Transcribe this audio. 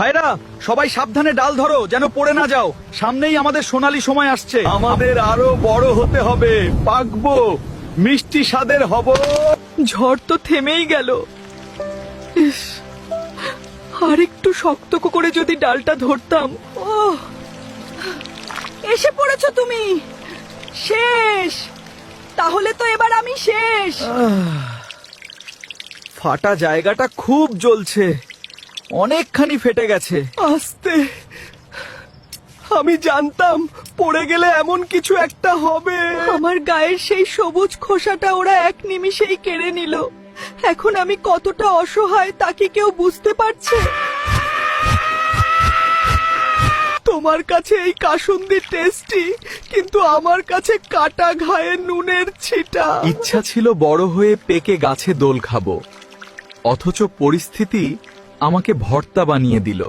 ভাইরা, সবাই সাবধানে ডাল ধরো যেন পড়ে না যাও। সামনেই আমাদের সোনালী সময় আসছে। আমাদের আরো বড় হতে হবে, পাকবো, মিষ্টি স্বাদের হব। ঝড় তো থেমেই গেল। ইস, আর একটু শক্ত করে যদি ডালটা ধরতাম। ওহ, এসে পড়েছো তুমি। শেষ। তাহলে তো এবার আমি শেষ। ফাটা জায়গাটা খুব জ্বলছে, অনেকখানি ফেটে গেছে। আস্তে, আমি জানতাম পড়ে গেলে এমন কিছু একটা হবে। আমার গায়ের সেই সবুজ খোসাটা ওরা এক নিমিষেই কেড়ে নিল। এখন আমি কতটা অসহায় তা কি কেউ বুঝতে পারছে? তোমার কাছে এই কাসুন্দি টেস্টি, কিন্তু আমার কাছে কাটা ঘায়ে নুনের ছিটা। ইচ্ছা ছিল বড় হয়ে পেকে গাছে দোল খাবো, অথচ পরিস্থিতি আমাকে ভর্তা বানিয়ে দিল।